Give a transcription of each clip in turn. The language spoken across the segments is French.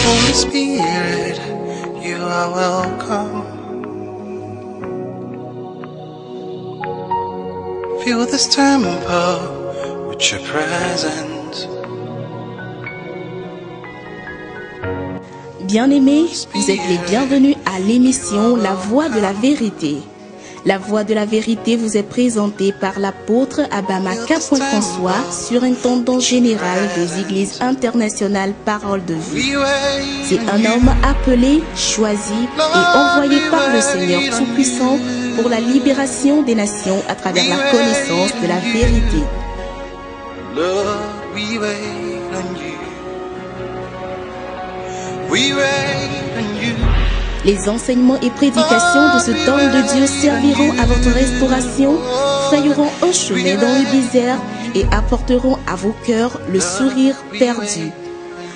Holy Spirit, you are welcome. Fill this temple with your presence. Bien-aimés, vous êtes les bienvenus à l'émission La Voix de la Vérité. La Voix de la Vérité vous est présentée par l'apôtre Abama François, surintendant général des Églises internationales Parole de Vie. C'est un homme appelé, choisi et envoyé par le Seigneur Tout-Puissant pour la libération des nations à travers la connaissance de la vérité. Lord, we wait on you. We wait on you. Les enseignements et prédications de ce homme de Dieu serviront à votre restauration, frayeront un chemin dans le désert et apporteront à vos cœurs le sourire perdu.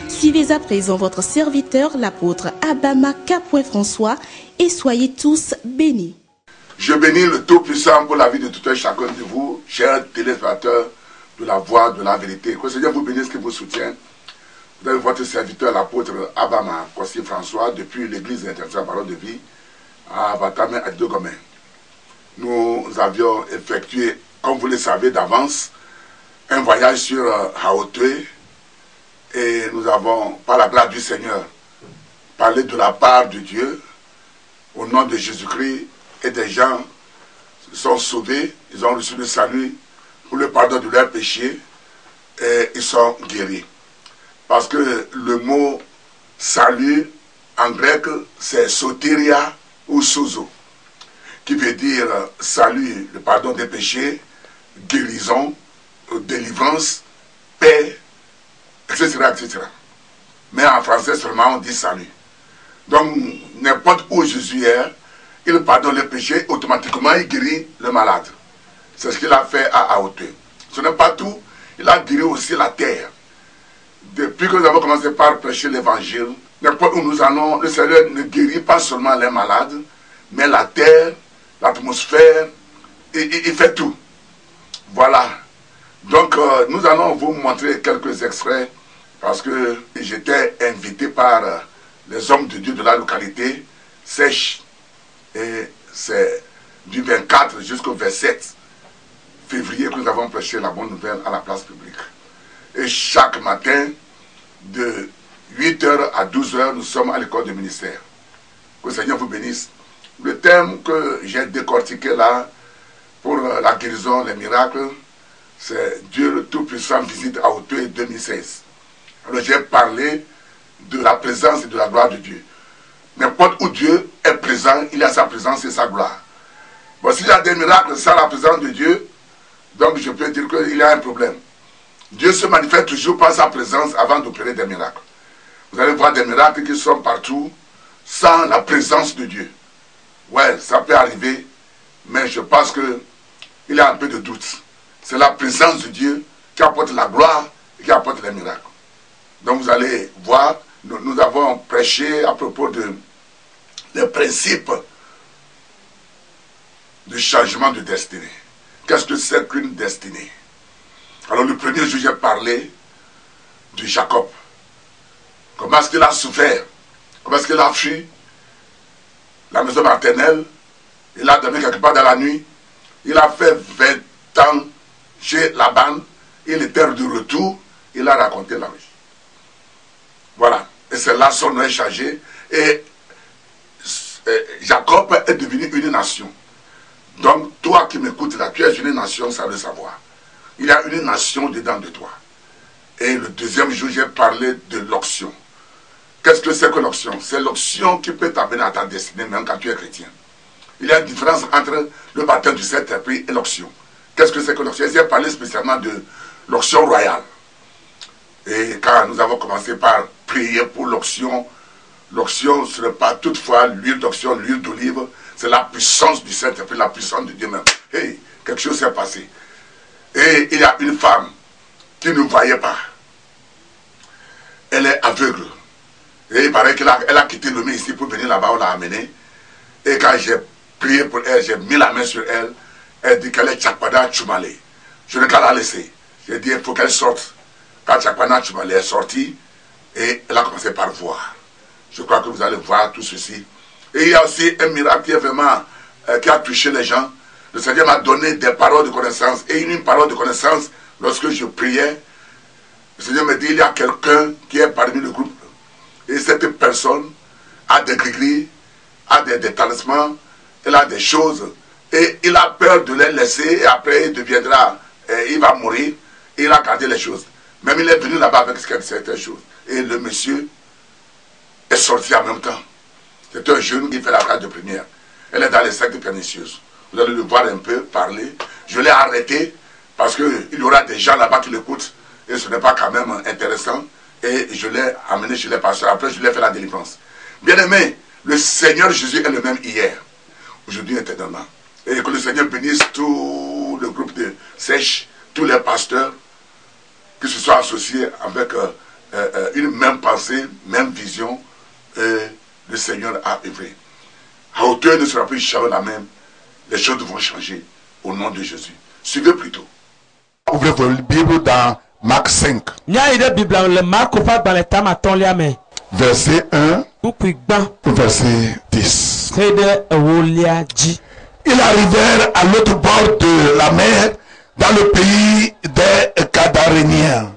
Suivez à présent votre serviteur, l'apôtre Abama François, et soyez tous bénis. Je bénis le Tout-Puissant pour la vie de tout un chacun de vous, chers téléspectateurs de la Voix de la Vérité. Que le Seigneur vous bénisse, qu'il vous soutienne. Vous avez votre serviteur, l'apôtre Abama François, depuis l'église internationale Parole de Vie à Batame à Dogomé. Nous avions effectué, comme vous le savez d'avance, un voyage sur Haotue et nous avons, par la grâce du Seigneur, parlé de la part de Dieu au nom de Jésus-Christ, et des gens sont sauvés, ils ont reçu le salut pour le pardon de leurs péchés et ils sont guéris. Parce que le mot salut en grec, c'est soteria ou sozo, qui veut dire salut, le pardon des péchés, guérison, délivrance, paix, etc., etc. Mais en français seulement on dit salut. Donc n'importe où Jésus est, il pardonne les péchés, automatiquement il guérit le malade. C'est ce qu'il a fait à Haotue. Ce n'est pas tout, il a guéri aussi la terre. Depuis que nous avons commencé par prêcher l'évangile, n'importe où nous allons, le Seigneur ne guérit pas seulement les malades, mais la terre, l'atmosphère, il fait tout. Voilà. Donc nous allons vous montrer quelques extraits, parce que j'étais invité par les hommes de Dieu de la localité, Sèche, et c'est du 24 jusqu'au 27 février que nous avons prêché la bonne nouvelle à la place publique. Et chaque matin, de 8h à 12h, nous sommes à l'école de ministère. Que le Seigneur vous bénisse. Le thème que j'ai décortiqué là, pour la guérison, les miracles, c'est Dieu le Tout-Puissant visite Haotue 2016. Alors j'ai parlé de la présence et de la gloire de Dieu. N'importe où Dieu est présent, il a sa présence et sa gloire. Bon, s'il y a des miracles sans la présence de Dieu, donc je peux dire qu'il y a un problème. Dieu se manifeste toujours par sa présence avant d'opérer des miracles. Vous allez voir des miracles qui sont partout sans la présence de Dieu. Ouais, ça peut arriver, mais je pense qu'il y a un peu de doute. C'est la présence de Dieu qui apporte la gloire et qui apporte les miracles. Donc vous allez voir, nous avons prêché à propos des principes de changement de destinée. Qu'est-ce que c'est qu'une destinée? Alors le premier jour, j'ai parlé de Jacob. Comment est-ce qu'il a souffert? Comment est-ce qu'il a fui la maison maternelle? Il a dormi quelque part dans la nuit. Il a fait 20 ans chez Laban. Il était de retour. Il a raconté la vie. Voilà. Et c'est là son nom est changé. Et Jacob est devenu une nation. Donc toi qui m'écoutes là, tu es une nation sans le savoir. Il y a une nation dedans de toi. Et le deuxième jour, j'ai parlé de l'onction. Qu'est-ce que c'est que l'onction? C'est l'onction qui peut t'amener à ta destinée, même quand tu es chrétien. Il y a une différence entre le baptême du Saint-Esprit et l'onction. Qu'est-ce que c'est que l'onction? J'ai parlé spécialement de l'onction royale. Et quand nous avons commencé par prier pour l'onction, l'onction, ce n'est pas toutefois l'huile d'onction, l'huile d'olive, c'est la puissance du Saint-Esprit, la puissance de Dieu même. Hey, quelque chose s'est passé. Et il y a une femme qui ne voyait pas. Elle est aveugle. Et il paraît qu'elle a quitté le mien ici pour venir là-bas, on l'a amenée. Et quand j'ai prié pour elle, j'ai mis la main sur elle, elle dit qu'elle est Chakpada Chumale. Je n'ai qu'à la laisser. J'ai dit, il faut qu'elle sorte. Quand Chakpada Chumale est sortie, et elle a commencé par voir. Je crois que vous allez voir tout ceci. Et il y a aussi un miracle qui est vraiment, qui a touché les gens. Le Seigneur m'a donné des paroles de connaissance. Et une parole de connaissance, lorsque je priais, le Seigneur me dit, il y a quelqu'un qui est parmi le groupe. Et cette personne a des gris-gris, a des talismans, elle a des choses. Et il a peur de les laisser et après il deviendra, il va mourir. Et il a gardé les choses. Même il est venu là-bas avec certaines choses. Et le monsieur est sorti en même temps. C'est un jeune qui fait la classe de première. Elle est dans les sectes pernicieuses. Vous allez le voir un peu parler. Je l'ai arrêté parce qu'il y aura des gens là-bas qui l'écoutent. Et ce n'est pas quand même intéressant. Et je l'ai amené chez les pasteurs. Après, je lui ai fait la délivrance. Bien aimé, le Seigneur Jésus est le même hier, aujourd'hui, éternellement. Et que le Seigneur bénisse tout le groupe de Sèche, tous les pasteurs qui se sont associés avec une même pensée, même vision. Le Seigneur a œuvré. À hauteur ne sera plus jamais la même. Les choses vont changer au nom de Jésus. Suivez plutôt. Ouvrez votre Bible dans Marc 5. Verset 1. Verset 10. Ils arrivèrent à l'autre bord de la mer, dans le pays des Gadaréniens.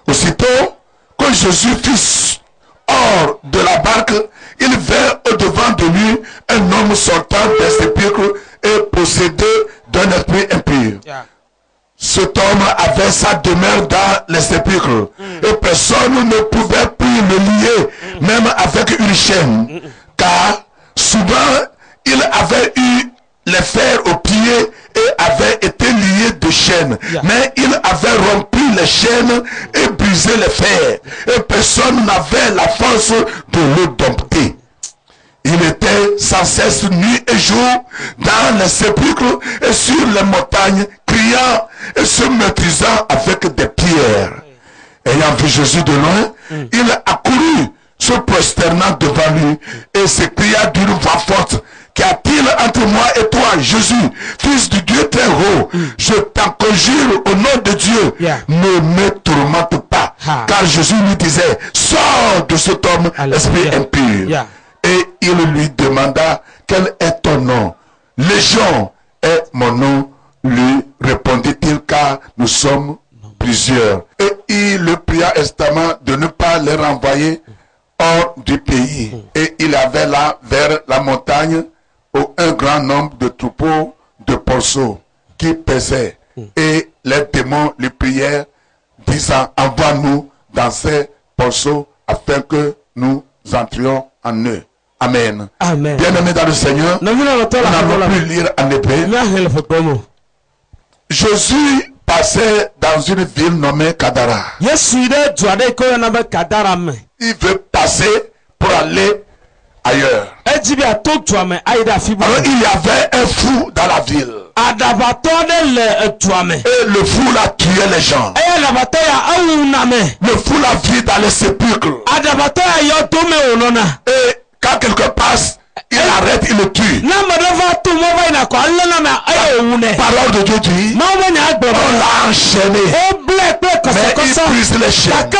Aussitôt que Jésus fut hors de la barque, il vint au-devant de lui un homme sortant des sépulcres et possédé d'un esprit impur. Cet homme avait sa demeure dans les sépulcres et personne ne pouvait plus le lier, même avec une chaîne, car souvent il avait eu les fers aux pieds et avait été lié de chaînes. Mais il avait rompu les chaînes et brisé les fers. Et personne n'avait la force de le dompter. Il était sans cesse nuit et jour dans les sépulcres et sur les montagnes, criant et se maîtrisant avec des pierres. Ayant vu Jésus de loin, il accourut, se prosternant devant lui et s'écria d'une voix forte: qu'y a-t-il entre moi et toi, Jésus, fils du Dieu très haut? Je t'en conjure au nom de Dieu, ne me tourmente pas. Car Jésus lui disait: sors de cet homme, esprit impur. Et il lui demanda: quel est ton nom? Légion est mon nom, lui répondit-il, car nous sommes plusieurs. Et il le pria instamment de ne pas les renvoyer hors du pays. Et il avait là, vers la montagne, un grand nombre de troupeaux de porceaux qui paissaient. Et les démons lui prièrent, disant: envoie-nous dans ces porceaux afin que nous entrions en eux. Amen. Amen. Bien-aimés dans le Seigneur, nous n'allons plus lire en hébreu. Jésus passait dans une ville nommée Gadara. Il veut passer pour aller ailleurs. Alors il y avait un fou dans la ville. Et le fou l'a tué les gens. Le fou l'a vu dans les sépulcres. Et quand quelqu'un passe, il arrête, il le tue. Parole de Dieu dit: on l'a enchaîné, mais il brise les chaînes.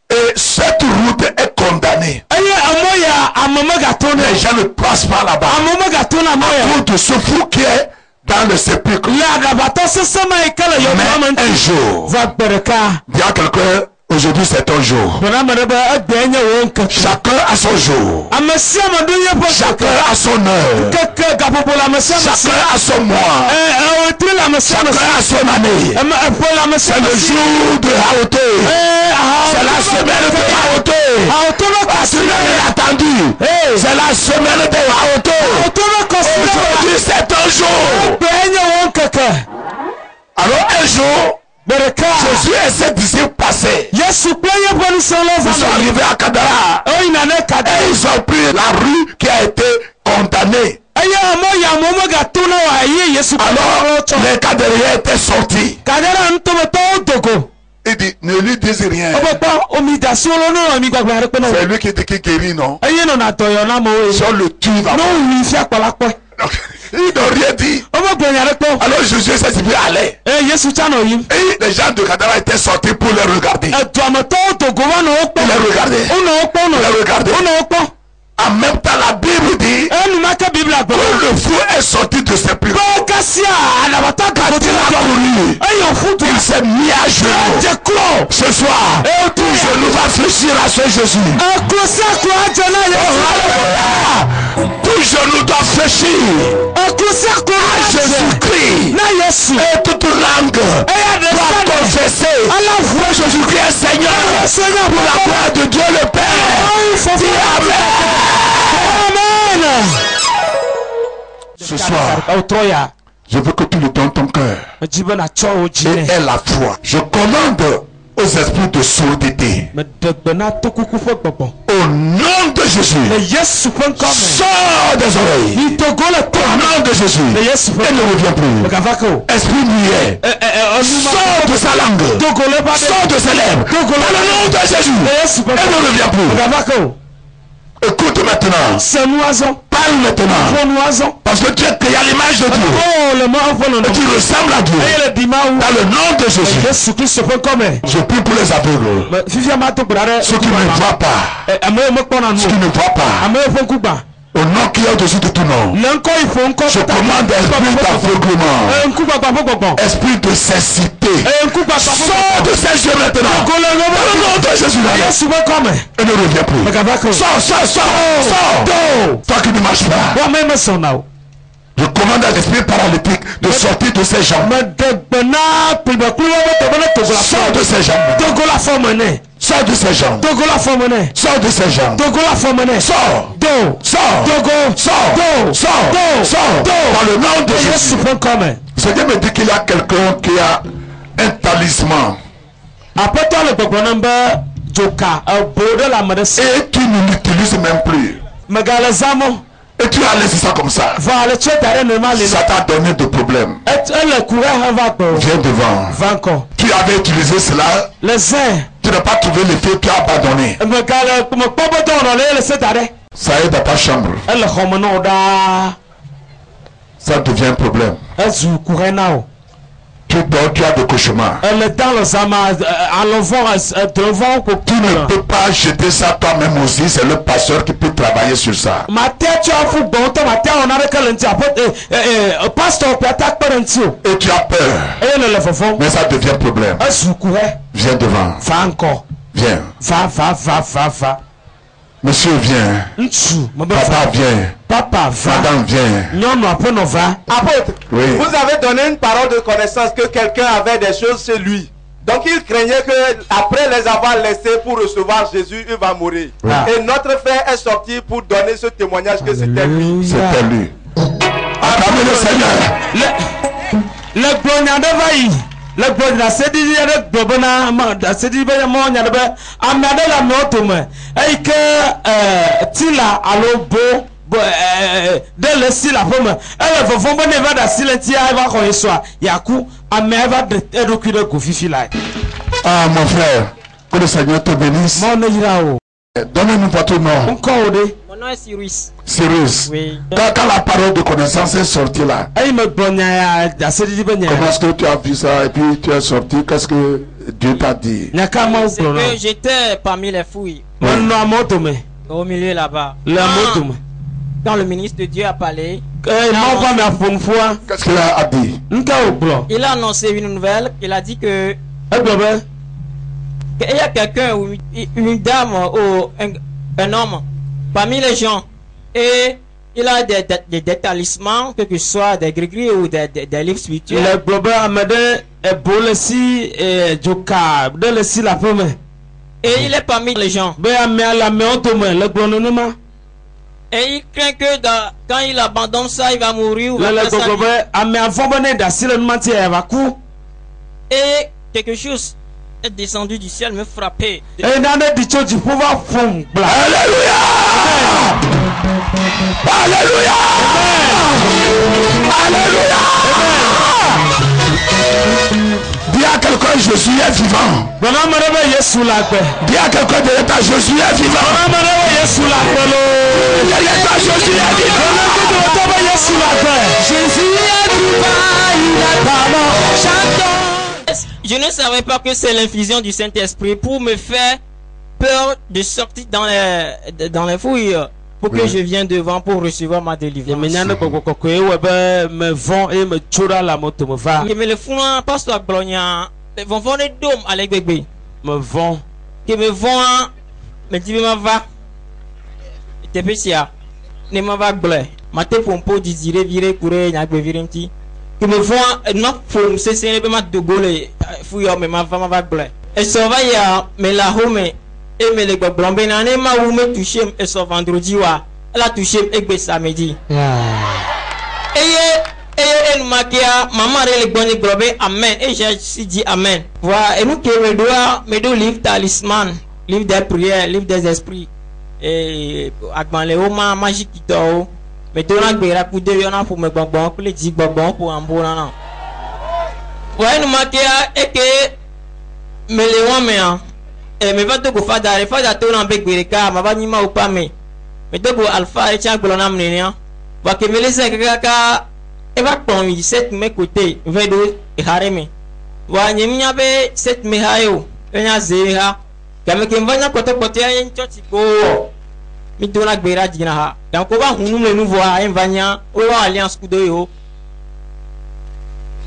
Et cette route est condamnée. Les gens ne passent pas là-bas à cause de ce fou qui est dans le sépulcre. Mais un jour, il y a quelqu'un. Aujourd'hui c'est un jour. Chacun a son jour. Chacun a son heure. Chacun a son mois. Chacun a son année. C'est le jour de Haouté. C'est la semaine de Haouté. La semaine attendue. C'est la semaine de Haouté. Aujourd'hui c'est un jour. Alors un jour, Jésus et ses disciples passaient. Ils sont arrivés à Gadara. Et ils ont pris la rue qui a été condamnée. Alors les Gadariens étaient sortis. Il dit: ne lui disez rien. C'est lui qui guérit, non? Si on le tue, Ils n'ont rien dit. Alors Jésus s'est dit allez. Et les gens de Gadara étaient sortis pour les regarder. Ils les regardaient. En même temps, la Bible dit que le fou est sorti de ses pieds. Quand il a couru, il s'est mis à genoux. Ce soir, tout genou va fléchir à ce Jésus. Tout genou doit fléchir à Jésus-Christ. Et toute langue doit confesser que Jésus-Christ est Seigneur. Pour la gloire de Dieu le Père. Dis Amen. Ce soir, je veux que tu le donnes ton cœur et aie la foi. Je commande aux esprits de sourdité, au nom de Jésus, sors des oreilles, au nom de Jésus, et ne reviens plus. Esprit muet, sors de sa langue, sors de ses lèvres, au nom de Jésus, et ne reviens plus. Écoute maintenant. Parle maintenant. Parce que tu es créé à l'image de Dieu. Et tu ressembles à Dieu. Dans le nom de Jésus. Je prie pour les aveugles. Ceux qui ne voient pas. Ceux qui ne voient pas. Au nom qui est au-dessus de tout nom. Je commande esprit d'aveuglement. Esprit de cécité. Sors de ces yeux maintenant. Dans le nom de Jésus. Et ne reviens plus. Sors. Toi qui ne marches pas. Je commande à l'esprit paralytique de sortir de ses jambes. Sors de ses jambes. Sors de ses jambes. Sors de ses jambes. Sors. Dans le nom de Jésus. Seigneur me dit qu'il y a quelqu'un qui a un talisman. Et tu ne l'utilises même plus. Et tu as laissé ça comme ça. Ça t'a donné de problèmes. Viens devant. Tu avais utilisé cela. Tu n'as pas trouvé l'effet, tu as abandonné. Ça est dans ta chambre. Ça devient un problème. Tu dors, tu as des cauchemars. Tu ne peux pas jeter ça toi-même aussi. C'est le pasteur qui peut travailler sur ça. Et tu as peur. Mais ça devient problème. Viens devant. Viens. Monsieur vient. Papa vient. Madame vient. Apôtre, oui. Vous avez donné une parole de connaissance que quelqu'un avait des choses chez lui. Donc il craignait que après les avoir laissés pour recevoir Jésus, il va mourir. Oui. Et notre frère est sorti pour donner ce témoignage que c'était lui. C'était lui. Acclamez le Seigneur. Le bon na sedi le globana ma sedi be mo nya be amade la motome e ke tila alobo de le sila pomme e fofo bo ne va da silenti a va ko yeso yaku ameva de edokide ko fifi la. Ah mon frère, que le Seigneur te bénisse. Mon irao. Donne-nous votre nom. Encore de. Mon nom est Cyrus. Cyrus. Oui. Quand la parole de connaissance est sortie là, comment est-ce que tu as vu ça et puis tu es sorti? Qu'est-ce que Dieu t'a dit? C'est que j'étais parmi les fouilles. Au milieu là-bas. Quand le ministre de Dieu a parlé, qu'est-ce qu'il a dit? Il a annoncé une nouvelle. Il a dit que il y a quelqu'un, une dame ou un homme parmi les gens, et il a des talismans, que ce soit des gris ou des livres spirituels. Et il est parmi les gens. Et il craint que quand il abandonne ça, il va mourir. Ou va et quelque chose est descendu du ciel, me frapper. Alléluia! Alléluia! Alléluia! Dis à quelqu'un, Jésus est vivant. Dis à quelqu'un de l'État, Jésus est vivant. De l'État, Jésus est vivant. Jésus est vivant, il est pas mort. Chantons. Je ne savais pas que c'est l'infusion du Saint-Esprit pour me faire peur de sortir dans les fouilles. Pour que je vienne devant pour recevoir ma délivrance. Mais le fou, pasteur Glonia, vont vendre des dômes à l'église. Me vend. Que me vend, me dit, ma va. T'es pécia. Ne ma va bleu. Ma te pompo désiré virer courir, n'a pas viré un petit. Que me vend, non, pour c'est un peu de gaulle. Fouille, mais ma va bleu. Et ça va y a, mais la home. Et me le blanc benane ma ou me touché et ce vendredi wa elle a touché et samedi et nous maquia maman le bon globé amen et j'ai dit amen voilà et nous qui me doit livre talisman livre des prières livre des esprits et agban le oma magique qui to me dona gbera ku de yona pour me bonbon pour les 10 bonbons pour en bon non ouais nous maquia et que me le wame et me va dogo fada to na be gbereka ma ba nyima o pa me dogo alpha e cha gbolo na mnenia wa ke me lese ka e va pon yi set me côté vedo e hareme wa nyimnya be set me hayo enya ze ha ka me ke mvanya kote ya church go mi do na gbera jina ha dan ko ba hunu me nu voa e mvanya o wa alliance kudo yo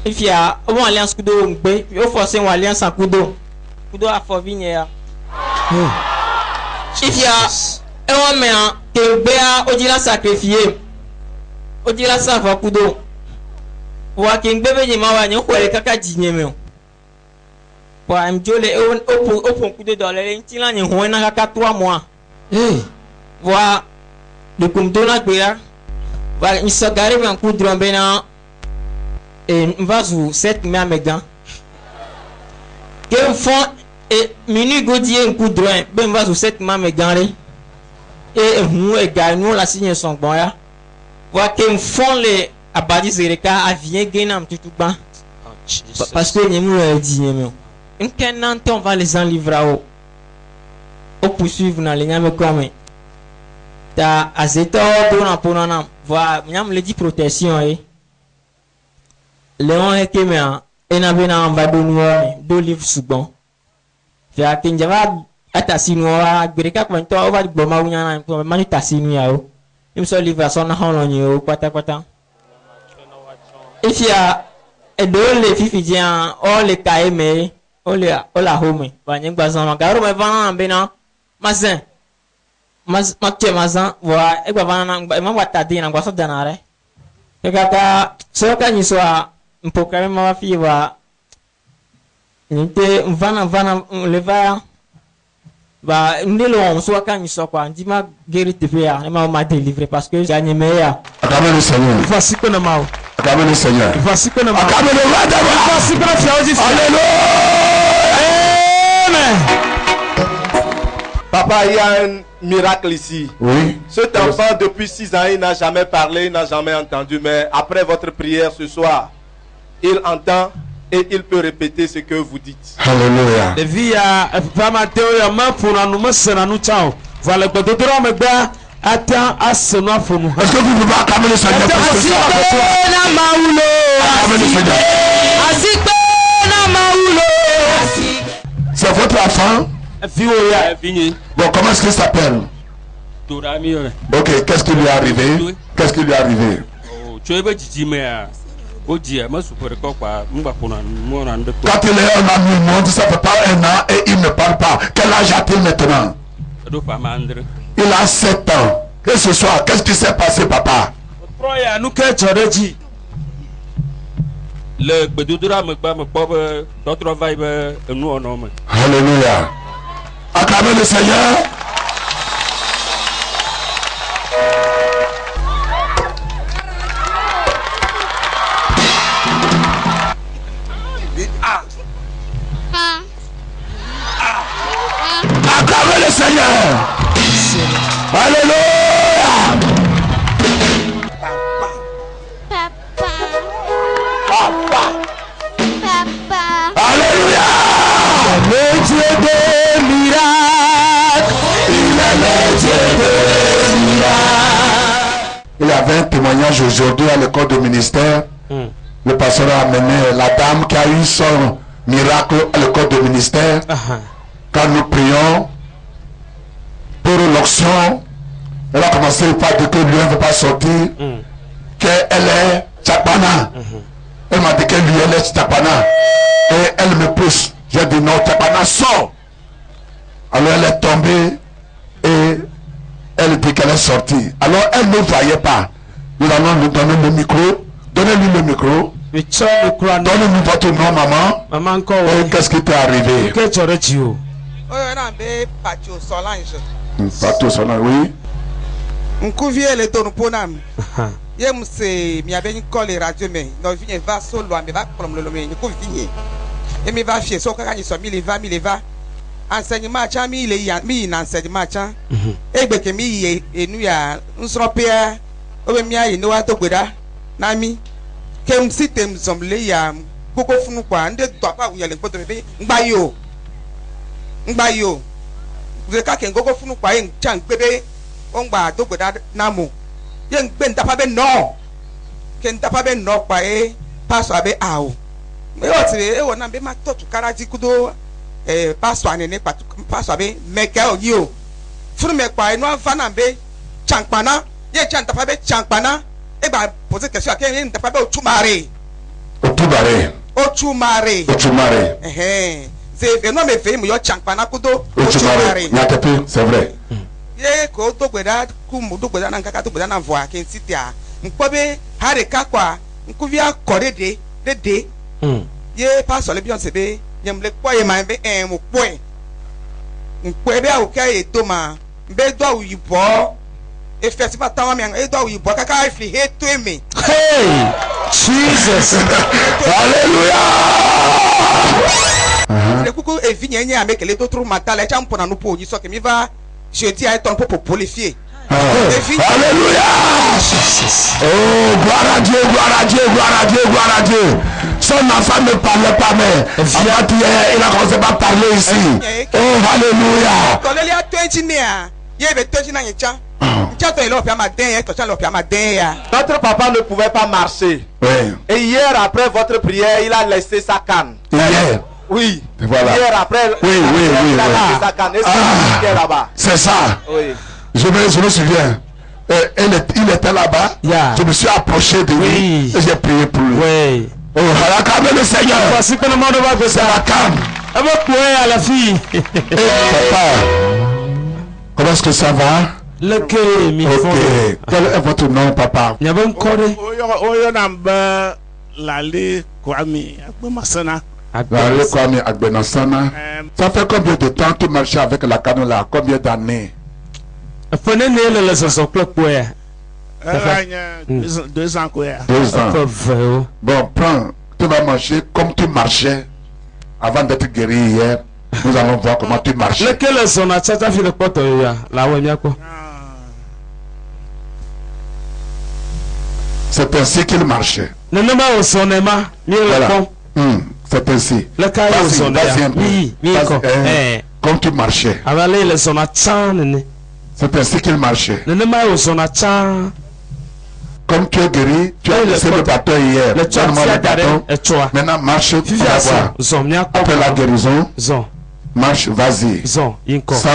ifia o wa alliance kudo ngbe o forcer wa alliance kudo a fovinye ya ifia ewa mea kembea ojila sacrifier ojila safa kudo wa kembebe nyima wa nyokwele kaka jinyeme wa mjole opon kudo dole ntila ni hoena kaka 3 mois wa de kumdona gbera wa nisagare ban kudro bena mvazu 7 mois megan que font et minute godier un coup de droit ben va sur cette main me gagner et nous et gagnons la signe son bon ya voir que font les abadis zereka a vient gagnam tout bas parce que nous le dit nous un kenan on va les enlivrer au poursuivre dans les nyame comme ta azeta do na ponana voir nyam le dit protection et léon et kemia et na bena on va do livre second ya kinjava atasinu wa gbirika kwento over the boma unya na ko mani tasinu ya o imso livra so na hono ni o kwata ifia edole fifijian o le kaime o la home ba nyingba so na garo me vana bena mazen makke mazan wa egba vana na ma watadi na gwaso danare kaka so ka ni so a mpokare ma fi wa nte vana leva ba ndelo on soit quand il sort quoi ndima guéri te ya et m'a délivré parce que j'ai meilleur acclamez le Seigneur voici que le mal acclamez le Seigneur voici que le mal acclamez le roi voici que le Seigneur alléluia amen Papa, il y a un miracle ici. oui Cet enfant depuis 6 ans il n'a jamais parlé, il n'a jamais entendu, mais après votre prière ce soir il entend et il peut répéter ce que vous dites. alléluia le via papa Mateo ya mapuna no mesena no chao voilà que dodoro me ba atan aseno afonu est-ce que vous pouvez acclamer le Seigneur na maulo acclamer le Seigneur asiko na maulo c'est votre enfant bon comment est-ce qu'il s'appelle ok qu'est-ce qui lui est arrivé Quand il est un ami, il monte, ça fait pas 1 an et il ne parle pas. Quel âge a-t-il maintenant? Il a 7 ans. Et ce soir, qu'est-ce qui s'est passé, papa? Alléluia. Acclamez le Seigneur. Acclamez le Seigneur. Alléluia. Papa. Alléluia. Il y avait un témoignage aujourd'hui à l'école de ministère. Le pasteur a amené la dame qui a eu son miracle à l'école de ministère. Quand nous prions pour l'onction, elle a commencé par dire que lui ne veut pas sortir, qu'elle est Tchapana. Elle m'a dit que lui elle est Tchapana. Et elle me pousse. J'ai dit non, Tchapana sort. Alors elle est tombée et elle dit qu'elle est sortie. Alors elle ne voyait pas. Nous allons lui donner le micro. Donnez-lui le micro. Donnez-nous votre nom, maman. Et qu'est-ce qui t'est arrivé? Patio Solange, oui. Nkuvie le ton ponam. Ye mse mi abe nkole radio me. No vinye va solo me va kolom lo me nkuvie. E mi va fie so kaka ni so mi le va. Enseignement cha mi le ya mi na enseignement cha. Egbe ke mi ye enu ya nsropia. Obe mi ayi no wa to gbeda na mi. Kem sitem zomle ya koko funu kwa nde do pa wuye le gbodo me ngba yo. Vous avez koko funu kwa en chan gbebe ongba do gbeda namu. Yen gbe ntapa be no. Ke ntapa be no kwa pastor abe awo. Me o ti e wona be ma totu karaji kudo pastor anene pastor abe meke oyi o. Funu me kwa enu afa na be chankpana. Ye chan ntapa be chankpana. E ba pose question ke ntapa be otumare. Otumare. C'est un homme fait, mais il y a champana kudo. C'est vrai. Ye ko to gbeda kumu do gbeda na nkaka to gbeda na voa ke nsitia. Nkwobe hareka kwa nkuvia korede de. Ye pastor le bion sebe nyemle kwa ye ma be mo kwe. Nkwobe a oka e to ma mbe do uyibo. E festival tawa mi e do uyibo kaka ifli he to eme. Hey! Jesus! Hallelujah! Le coucou et vigné à mec les d'autres matales et champon nous pour dire que mi va jeter à ton pour polifier. Alléluia! Oh, gloire à Dieu, gloire à Dieu, gloire à Dieu, gloire à Dieu. Son enfant ne parlait pas, mais il a commencé à parler ici. Oh, alléluia! Quand il y a 20 ans, il y avait 20 ans. Notre papa ne pouvait pas marcher. Oui. Et hier, après votre prière, il a laissé sa canne. Hier? Oui. Voilà. Hier, après, oui. il a laissé sa canne. Et là-bas. C'est ça. Oui. Je me souviens. Il était là-bas. Yeah. Je me suis approché de lui et j'ai prié pour lui. Oui. Oh, la canne le Seigneur. Voici que le monde va que C'est la canne. Elle va courir à la fille. Papa, comment est-ce que ça va? Ok. Quel est votre nom, papa? Il y avait un corps. Lale Kwame Agbemasana. Lale Kwame Agbemasana. Ça fait combien de temps que tu marches avec la canne là? Combien d'années? Prenez le son club quoi? 2 ans quoi. 2 ans. Bon, prends. Tu vas marcher comme tu marchais avant d'être guéri hier. Nous allons voir comment tu marches. Lequel est son achata fi le poto ya? La wemia ko. C'est ainsi qu'il marchait. Voilà. C'est ainsi. Le cas est son comme tu marchais. C'est ainsi qu'il marchait. Comme tu es guéri, tu as laissé le bâton hier. Maintenant marche pour avoir. Après la guérison, marche, vas-y. Sans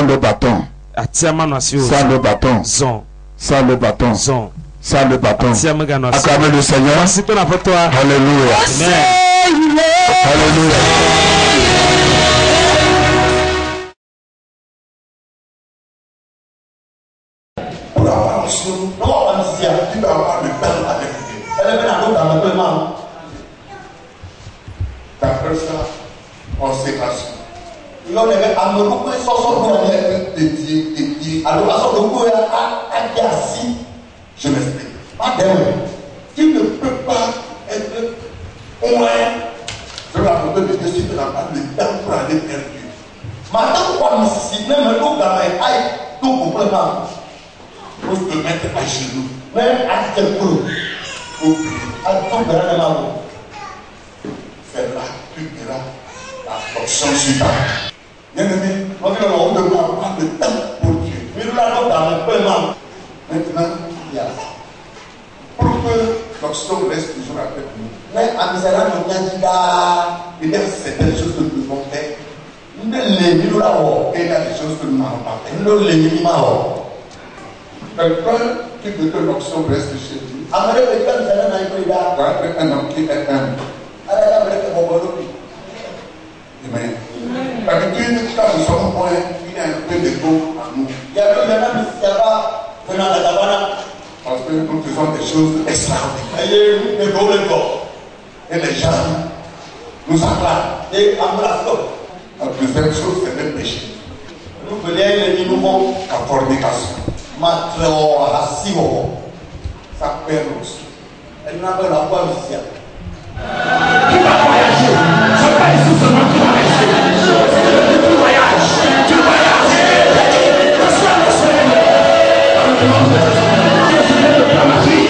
le bâton. Sans le bâton. Sans le bâton. Sans le bâton. Acclamez le Seigneur. Alléluia. Alléluia. Pour avoir tu vas avoir le pain avec Dieu. D'après ça, consécration. Il y a je m'explique. Tu ne peux pas être loin de la volonté de Dieu si tu n'as pas le temps pour aller vers Dieu. Maintenant, quand si même un autre aille, tout complètement. Pour te mettre à genoux. Même à tes coups. Pour prier. C'est là que tu verras la portion sur ta. Bien aimé, on doit avoir le temps pour Dieu. Maintenant, pour que l'onction reste toujours avec nous, mais à Misara, il y a certaines choses que nous devons faire et il y a des choses que nous n'avons pas fait. Quelqu'un qui veut que l'onction reste chez lui, doit être un homme qui est humble. Amen. D'habitude, quand nous sommes loin, il y a un peu d'ego à nous. Parce que nous faisons des choses extraordinaires. Et les gens nous acclament. La deuxième chose, c'est le péché. La fornication. Ça perd aussi. Elle n'a pas la voix musicale. Tu vas voyager. C'est pas ici seulement tu vas rester. Tu voyages. Tu voyages. Reçois le Seigneur. Dans le nom de Jésus. Je viens de prendre ma vie.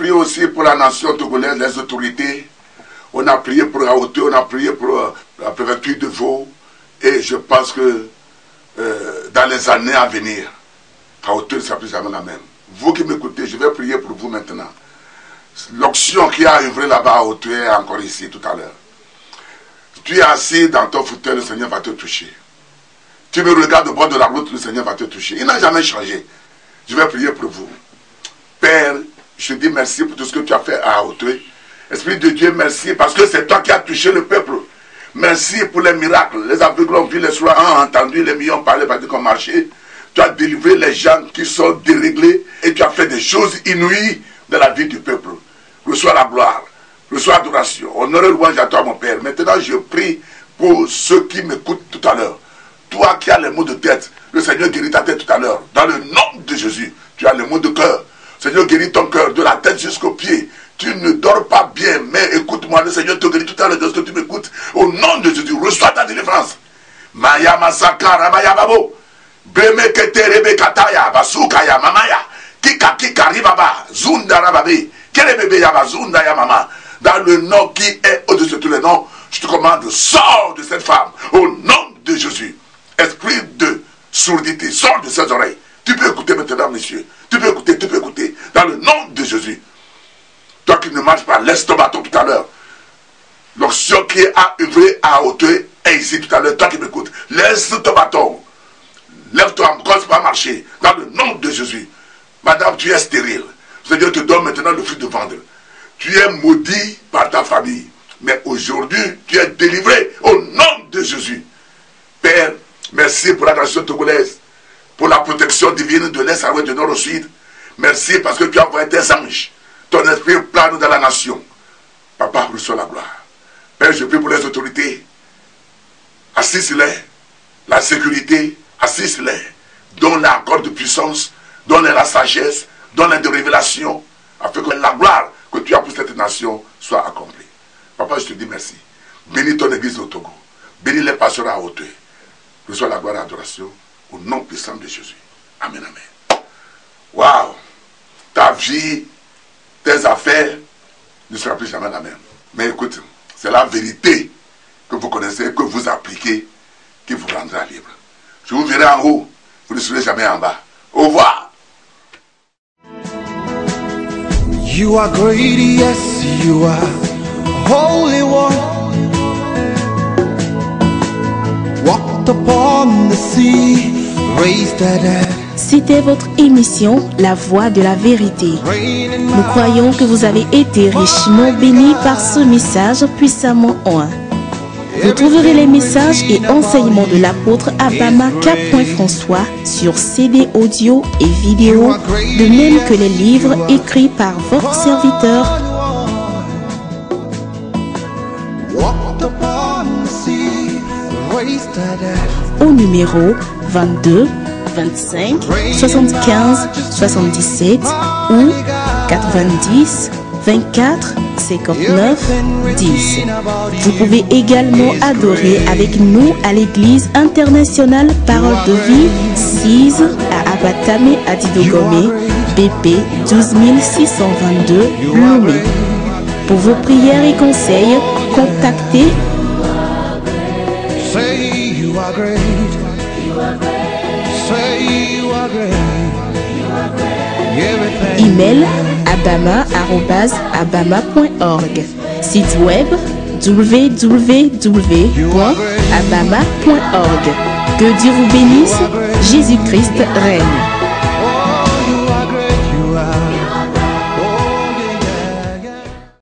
Aussi pour la nation togolaise, les autorités, on a prié pour la hauteur, on a prié pour la préfecture de Vaud, et je pense que dans les années à venir, la hauteur ne sera plus jamais la même. Vous qui m'écoutez, je vais prier pour vous maintenant. L'onction qui a œuvré là-bas à hauteur est encore ici tout à l'heure. Tu es assis dans ton fauteuil, le Seigneur va te toucher. Tu me regardes au bord de la route, le Seigneur va te toucher. Il n'a jamais changé. Je vais prier pour vous. Père, je dis merci pour tout ce que tu as fait à hauteur. Esprit de Dieu, merci parce que c'est toi qui as touché le peuple. Merci pour les miracles. Les aveugles ont vu, les sourds ont entendu, les millions ont parlé, parce qu'on marchait. Tu as délivré les gens qui sont déréglés et tu as fait des choses inouïes dans la vie du peuple. Reçois la gloire, reçois l'adoration. Honneur et louange à toi, mon Père. Maintenant, je prie pour ceux qui m'écoutent tout à l'heure. Toi qui as les maux de tête, le Seigneur guérit ta tête tout à l'heure. Dans le nom de Jésus, tu as les maux de cœur. Seigneur, guéris ton cœur, de la tête jusqu'aux pieds. Tu ne dors pas bien, mais écoute-moi, le Seigneur te guérit tout à l'heure de ce que tu m'écoutes. Au nom de Jésus, reçois ta délivrance. Maya Masakara Maya Babo. Breme Keterebe Kataya, Basukaya, Mamaya. Kika Kika Ribaba, Zunda Rababe. Kerebebe Yaba, Zunda Yamama. Dans le nom qui est au-dessus de tous les noms, je te commande, sors de cette femme. Au nom de Jésus. Esprit de sourdité, sors de ses oreilles. Tu peux écouter maintenant, messieurs. Tu peux écouter, tu peux écouter. Dans le nom de Jésus. Toi qui ne marches pas, laisse ton bâton tout à l'heure. L'onction qui a œuvré à hauteur est ici tout à l'heure. Toi qui m'écoutes, laisse ton bâton. Lève-toi, ne commence pas à marcher. Dans le nom de Jésus. Madame, tu es stérile. Le Seigneur te donne maintenant le fruit de vendre. Tu es maudit par ta famille. Mais aujourd'hui, tu es délivré au nom de Jésus. Père, merci pour la nation togolaise. Pour la protection divine de l'Est à l'Ouest, du Nord au Sud. Merci parce que tu as envoyé tes anges. ton esprit plane dans la nation. Papa, reçois la gloire. Père, je prie pour les autorités. Assiste-les. La sécurité, assiste-les. Donne-les encore de puissance. Donne-les la sagesse. Donne-les de révélation. Afin que la gloire que tu as pour cette nation soit accomplie. Papa, je te dis merci. Bénis ton église au Togo. Bénis les pasteurs à hauteur. Reçois la gloire et l'adoration au nom puissant de Jésus. Amen, amen. Waouh! Ta vie, tes affaires ne seront plus jamais la même. Mais écoute, c'est la vérité que vous connaissez, que vous appliquez, qui vous rendra libre. Je vous verrai en haut, vous ne serez jamais en bas. Au revoir. You are great, yes, you are Holy One. Walked upon the sea, raised the dead. C'était votre émission La Voix de la Vérité. Nous croyons que vous avez été richement bénis par ce message puissamment oint. Vous trouverez les messages et enseignements de l'apôtre Abama K. François sur CD audio et vidéo, de même que les livres écrits par votre serviteur. Au numéro 22 25 75 77 ou 90 24 59 10. Vous pouvez également adorer avec nous à l'église internationale Parole de Vie 6 à Abatame à Didogome, BP 12622 Lomé. Pour vos prières et conseils, contactez email abama@abama.org, site web www.abama.org. Que Dieu vous bénisse, Jésus-Christ règne.